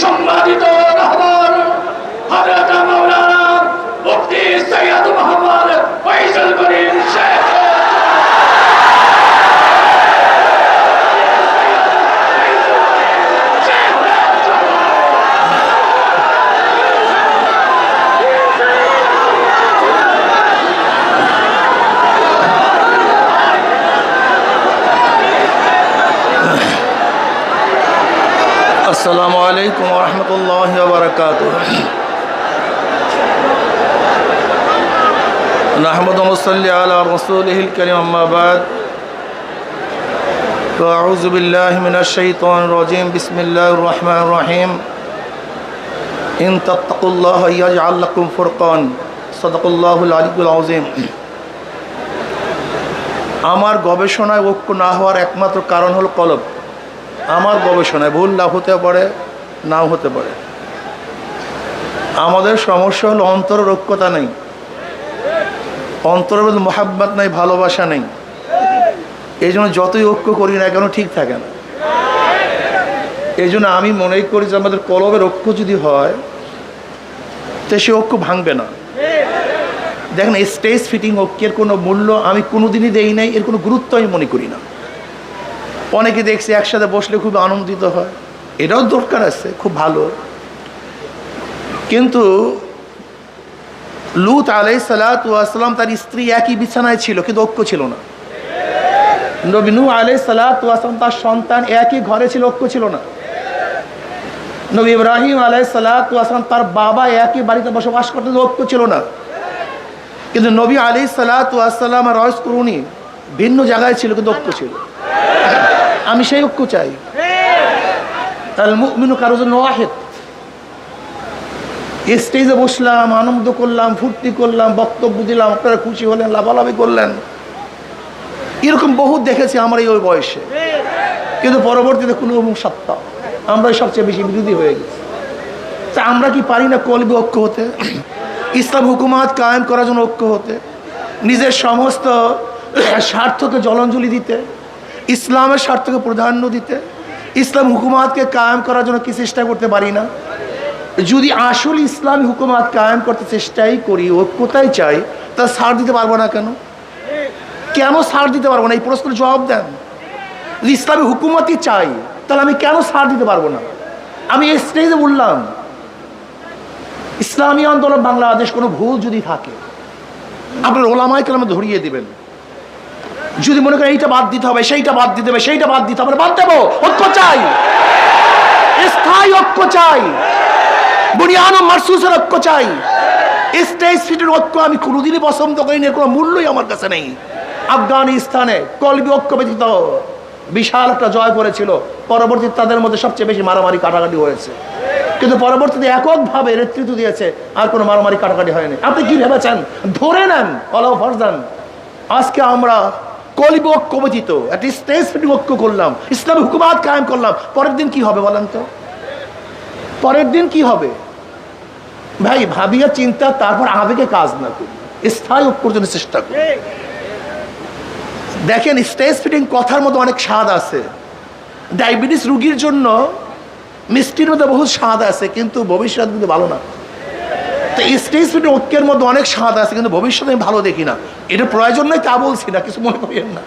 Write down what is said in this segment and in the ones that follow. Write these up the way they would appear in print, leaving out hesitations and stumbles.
সম্মানিত রাহবার হযরত মাওলানা মুফতি সৈয়দ মোহাম্মদ ফয়সাল করিম শেখ السلام عليكم ورحمة الله وبركاته نحمد ونصلي على رسوله الكريم أما بعد فأعوذ بالله من الشيطان الرجيم بسم الله الرحمن الرحيم إن تتقوا الله يجعل لكم فرقان صدق الله العلي العظيم আমার গবেষণায় ঐক্য না হওয়ার একমাত্র কারণ হলো কলব। আমার গবেষণায় ভুল লাভ হতে পারে, নাও হতে পারে। আমাদের সমস্যা হলো অন্তরের ঐক্যতা নেই, অন্তরের মধ্যে মোহাব্বত নেই, ভালোবাসা নেই। এই জন্য যতই ঐক্য করি না কেন ঠিক থাকে না। এই জন্য আমি মনে করি যে আমাদের কলবের ঐক্য যদি হয় তো সে ঐক্য ভাঙবে না। দেখেন, স্টেজ ফিটিং ঐক্যের কোনো মূল্য আমি কোনোদিনই দেই নাই, এর কোনো গুরুত্ব আমি মনে করি না। অনেকে দেখছি একসাথে বসলে খুব আনন্দিত হয়, এটাও দরকার আছে, খুব ভালো। কিন্তু লূত আলাইহিস সালাতু ওয়াস সালাম তার স্ত্রী একই বিছানায় ছিল, কিন্তু ঐক্য ছিল না। নবী নূহ আলাইহিস সালাতু ওয়াস সালাম তার সন্তান একই ঘরে ছিল, ঐক্য ছিল না। নবী ইব্রাহিম আলাইহিস সালাতু ওয়াস সালাম তার বাবা একই বাড়িতে বসবাস করতেন, ঐক্য ছিল না। কিন্তু নবী আলাইহিস সালাতু ওয়াস সালাম আর রয়েস করুনি ভিন্ন জায়গায় ছিল, কিন্তু ঐক্য ছিল। আমি সেই ঐক্য চাই। আল মুমিনু কারজুন ওয়াহিদ। স্টেজে বসলাম, আনন্দ করলাম, ফুর্তি করলাম, বক্তব্য দিলাম, আপনারা খুশি হলেন, লাভালাভি করলেন, এরকম বহুত দেখেছি আমার এই ওই বয়সে। কিন্তু পরবর্তীতে কোনো সত্তা আমরাই সবচেয়ে বেশি বিরোধী হয়ে গেছি। তা আমরা কি পারি না কলবে ঐক্য হতে, ইসলাম হুকুমাত কায়েম করার জন্য ঐক্য হতে, নিজের সমস্ত স্বার্থকে জলাঞ্জলি দিতে, ইসলামের স্বার্থকে প্রাধান্য দিতে, ইসলাম হুকুমাতকে কায়েম করার জন্য কি চেষ্টা করতে পারি না? যদি আসলে ইসলামী হুকুমাত কায়েম করতে চেষ্টাই করি, ঐক্যতাই চাই, তা ছাড় দিতে পারবো না কেন? কেন ছাড় দিতে পারবো না? এই প্রশ্নের জবাব দেন। যদি ইসলামী হুকুমতই চাই তাহলে আমি কেন ছাড় দিতে পারবো না? আমি এই স্টেজে বললাম, ইসলামী আন্দোলন বাংলাদেশ কোনো ভুল যদি থাকে আপনার ওলামায়ে কেরাম ধরিয়ে দিবেন। যদি মনে করেন এইটা বাদ দিতে হবে, সেইটা বাদ দিতে হবে, সেইটা বাদ দিতে হবে, বাদ দেবো। ঐক্য চাই, স্থায়ী ঐক্য চাই, বুনিয়ান ও মারসুসের ঐক্য চাই। স্টেজ ফিটের ঐক্য আমি কোনোদিনই পছন্দ করি না, এর কোনো মূল্যই আমার কাছে নেই। আফগানিস্তানে কলবি ঐক্য ব্যতীত বিশাল একটা জয় করেছিল, পরবর্তীতে তাদের মধ্যে সবচেয়ে বেশি মারামারি কাটাকাটি হয়েছে। কিন্তু পরবর্তীতে এককভাবে নেতৃত্ব দিয়েছে, আর কোনো মারামারি কাটাকাটি হয়নি। আপনি কি ভেবেছেন? ধরে নেন অলাও ফরজান। আজকে আমরা কলবি ঐক্য ব্যতীত একটা স্টেজ ফিটিং ঐক্য করলাম, ইসলামী হুকুমাত কায়েম করলাম, পরের দিন কি হবে বলেন তো? পরের দিন কি হবে ভাই? ভাবিয়া চিন্তা, তারপর আবেগে কাজ না করি, স্থায়ী ঐক্যর জন্য চেষ্টা করি। দেখেন, স্টেজ ফিটিং কথার মতো অনেক স্বাদ আছে। ডায়াবেটিস রোগীর জন্য মিষ্টির মধ্যে বহু স্বাদ আছে, কিন্তু ভবিষ্যৎ কিন্তু ভালো না। তো স্টেজ ফিটিং ঐক্যের মধ্যে অনেক স্বাদ আছে, কিন্তু ভবিষ্যতে আমি ভালো দেখি না। এটা প্রয়োজন নয় তা বলছি না, কিছু মনে করেন না।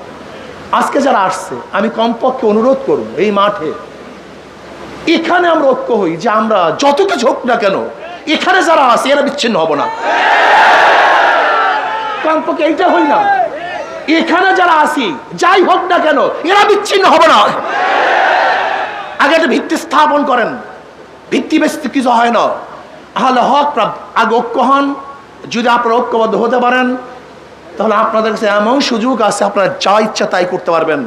আজকে যারা আসছে আমি কমপক্ষে অনুরোধ করব, এই মাঠে এখানে আমরা ঐক্য হই, যে আমরা যত কিছু হোক না কেন এখানে যারা আছে এরা বিচ্ছিন্ন হব না। কমপক্ষে এইটা হই না, এখানে যারা আসি যাই হোক না কেন এরা বিচ্ছিন্ন হব না। আগে একটা ভিত্তি স্থাপন করেন, ভিত্তি বেশ কিছু হয় না। আহলে হক আগে ঐক্য হন। যদি আপনারা ঐক্যবদ্ধ হতে পারেন তাহলে আপনাদের কাছে এমন সুযোগ আছে, আপনারা যা ইচ্ছা তাই করতে পারবেন।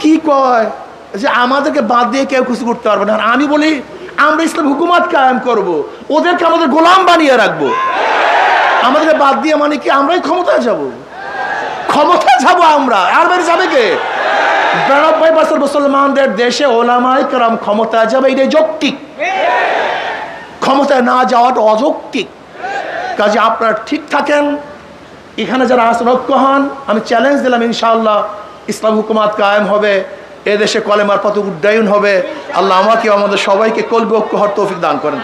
কি কয় যে আমাদেরকে বাদ দিয়ে কেউ কিছু করতে পারবে না। আমি বলি আমরা ইসলাম হুকুমাত কায়েম করব, ওদেরকে আমাদের গোলাম বানিয়ে রাখবো। আমাদেরকে বাদ দিয়ে মানে কি আমরাই ক্ষমতায় যাব? ক্ষমতায় যাব আমরা, আর বের যাবে কে? 92% মুসলমানদের দেশে ওলামায়ে কেরাম ক্ষমতায় যাবে, এটাই যৌক্তিক। ক্ষমতায় না যাওয়াটা অযৌক্তিক। কাজে আপনারা ঠিক থাকেন, এখানে যারা আসন ঐক্য হন। আমি চ্যালেঞ্জ দিলাম, ইনশাআল্লাহ ইসলাম হুকুমাত কায়েম হবে, এদেশে কলেমার পথে উড্ডয়ন হবে। আল্লাহ আমাকে আমাদের সবাইকে কলবে ঐক্য হওয়ার তৌফিক দান করেন।